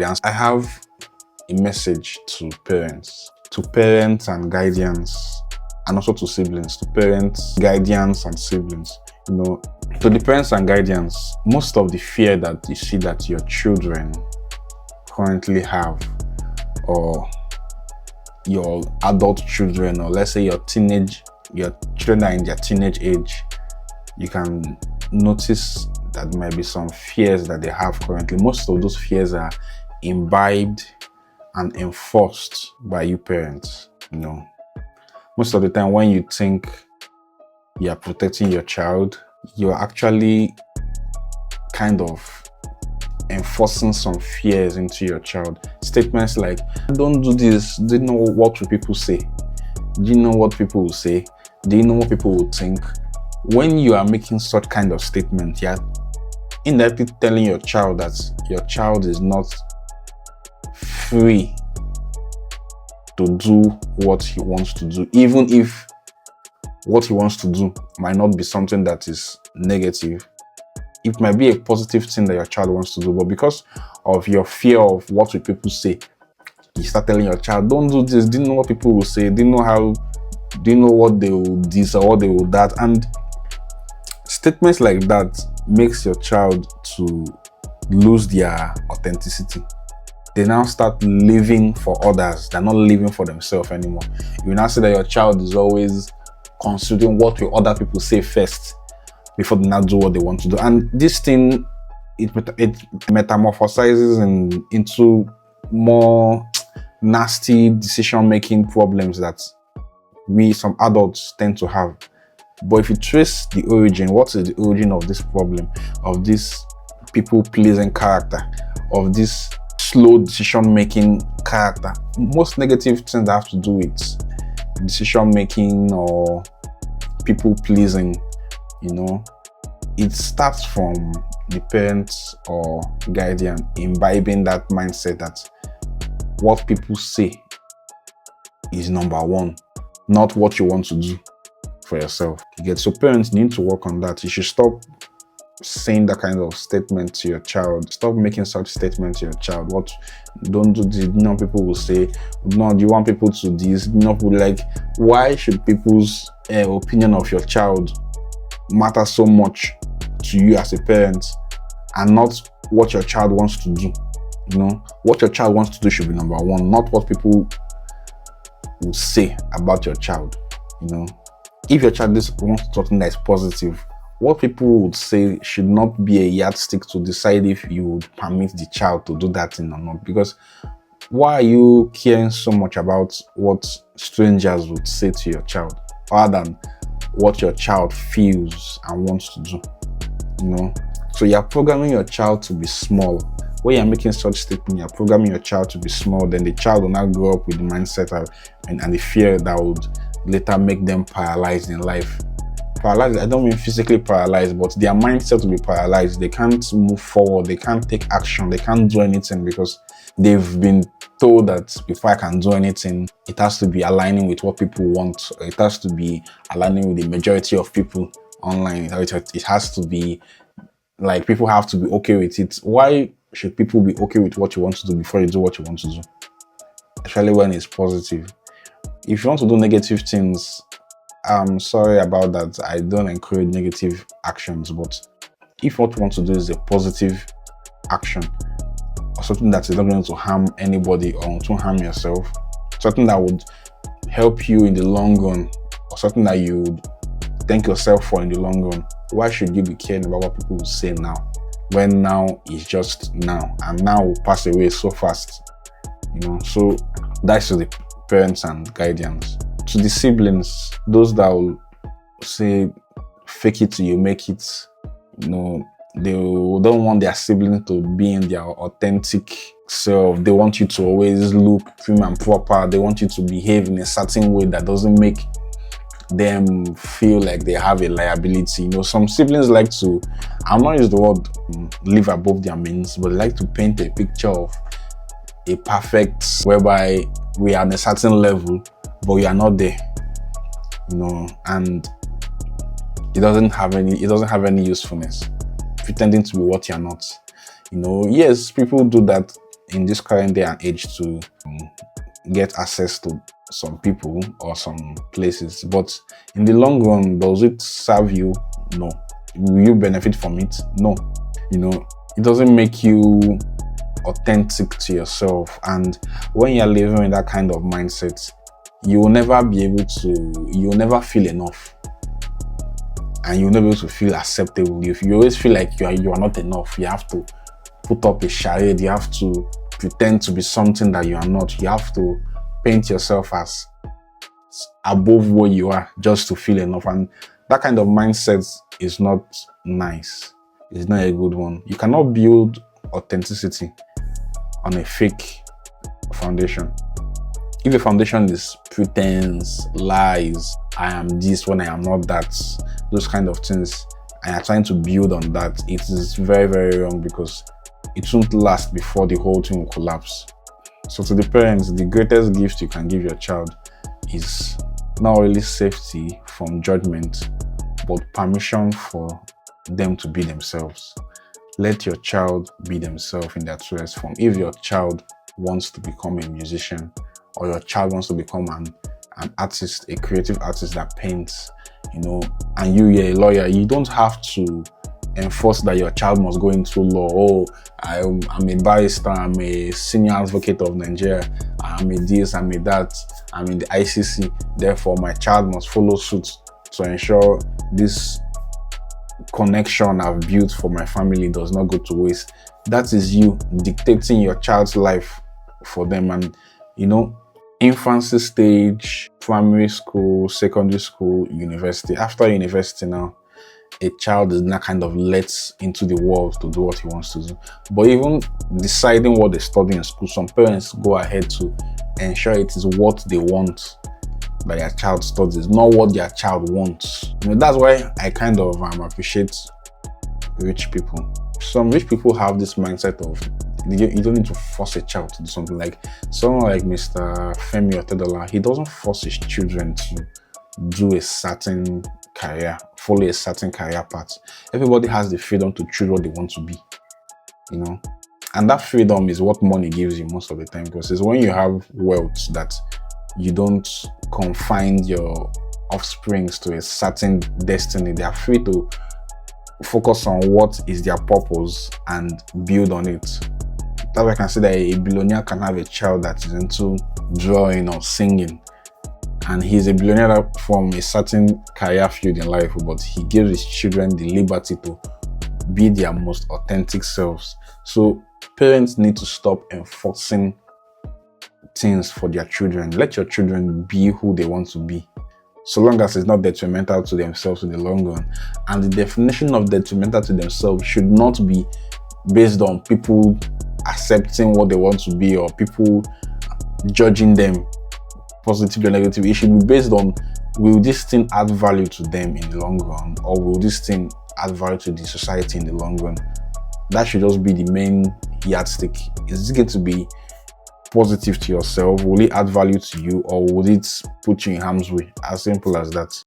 I have a message to parents and guardians, and also to siblings, to parents, guardians, and siblings. To the parents and guardians, most of the fear that you see that your children currently have, or your adult children, or let's say your children are in their teenage age, you can notice that there might be some fears that they have currently. Most of those fears are imbibed and enforced by you parents. Most of the time when you think you're protecting your child, you're actually kind of enforcing some fears into your child. Statements like, don't do this, do you know what will people say? Do you know what people will say? Do you know what people will think? When you are making such kind of statement, you're indirectly telling your child that your child is not free to do what he wants to do, even if what he wants to do might not be something that is negative. It might be a positive thing that your child wants to do, but because of your fear of what will people say, you start telling your child, don't do this, do you know what people will say, do you know what they will this or what they will that? And statements like that makes your child to lose their authenticity. They now start living for others. They're not living for themselves anymore. You now see that your child is always considering what will other people say first before they now do what they want to do. And this thing, it metamorphosizes into more nasty decision-making problems that some adults tend to have. But if you trace the origin, what is the origin of this problem, of this people-pleasing character, of this slow decision-making character? Most negative things that have to do with decision-making or people-pleasing, it starts from the parents or guardian imbibing that mindset that what people say is number one, not what you want to do for yourself. So parents need to work on that. You should stop saying that kind of statement to your child. Stop making such statements to your child. What, don't do this, people will say, no, do you want people to do this? Why should people's opinion of your child matter so much to you as a parent, and not what your child wants to do? What your child wants to do should be number one, not what people will say about your child. If your child wants something that is positive, what people would say should not be a yardstick to decide if you would permit the child to do that thing or not. Because why are you caring so much about what strangers would say to your child, other than what your child feels and wants to do? So you're programming your child to be small. When you're making such statement, you're programming your child to be small. Then the child will now grow up with the mindset and the fear that would later make them paralyzed in life. Paralyzed, I don't mean physically paralyzed, but their mindset will be paralyzed. They can't move forward, they can't take action, they can't do anything, because they've been told that before I can do anything, it has to be aligning with what people want. It has to be aligning with the majority of people online. It has to be like, people have to be okay with it. Why should people be okay with what you want to do before you do what you want to do? Especially when it's positive. If you want to do negative things, I'm sorry about that. I don't encourage negative actions. But if what you want to do is a positive action, or something that is not going to harm anybody or to harm yourself, something that would help you in the long run, or something that you would thank yourself for in the long run, why should you be caring about what people will say now? When now is just now, and now will pass away so fast. So that's to the parents and guardians. To the siblings, those that will say fake it till you make it, they don't want their siblings to be in their authentic self. They want you to always look prim and proper. They want you to behave in a certain way that doesn't make them feel like they have a liability. Some siblings like to, I'm not use the word live above their means, but they like to paint a picture of a perfect, whereby we are on a certain level, but we are not there, and it doesn't have any usefulness, pretending to be what you're not. Yes, people do that in this current day and age to get access to some people or some places, but in the long run, does it serve you? No. Will you benefit from it? No. It doesn't make you authentic to yourself. And when you're living in that kind of mindset, you will never feel enough, and you'll never be able to feel acceptable. If you always feel like you are not enough, you have to put up a charade, you have to pretend to be something that you are not, you have to paint yourself as above where you are just to feel enough. And that kind of mindset is not nice. It's not a good one. You cannot build authenticity on a fake foundation. If the foundation is pretense, lies, I am this when I am not that, those kind of things, and you're trying to build on that, it is very, very wrong, because it won't last before the whole thing will collapse. So to the parents, the greatest gift you can give your child is not only safety from judgment, but permission for them to be themselves. Let your child be themselves in their truest form. If your child wants to become a musician, or your child wants to become an artist, a creative artist that paints, and you're a lawyer, you don't have to enforce that your child must go into law. Oh, I'm a barrister, I'm a senior advocate of Nigeria, I'm a this, I'm a that, I'm in the ICC, therefore my child must follow suit to ensure this connection I've built for my family does not go to waste. That is you dictating your child's life for them. And infancy stage, primary school, secondary school, university. After university now, a child is not kind of let into the world to do what he wants to do. But even deciding what they study in school, some parents go ahead to ensure it is what they want that their child studies, not what their child wants. That's why I kind of appreciate rich people. Some rich people have this mindset of you don't need to force a child to do something. Like someone like Mr. Femi Otedola, he doesn't force his children to do a certain career, follow a certain career path. Everybody has the freedom to choose what they want to be, and that freedom is what money gives you most of the time, because it's when you have wealth that you don't confine your offsprings to a certain destiny. They are free to focus on what is their purpose and build on it. That's why I can say that a billionaire can have a child that is into drawing or singing, and he's a billionaire from a certain career field in life, but he gives his children the liberty to be their most authentic selves. So parents need to stop enforcing things for their children. Let your children be who they want to be, so long as it's not detrimental to themselves in the long run. And the definition of detrimental to themselves should not be based on people accepting what they want to be or people judging them positively or negatively. It should be based on, will this thing add value to them in the long run, or will this thing add value to the society in the long run? That should just be the main yardstick. Is it going to be positive to yourself? Will it add value to you, or will it put you in harm's way? As simple as that.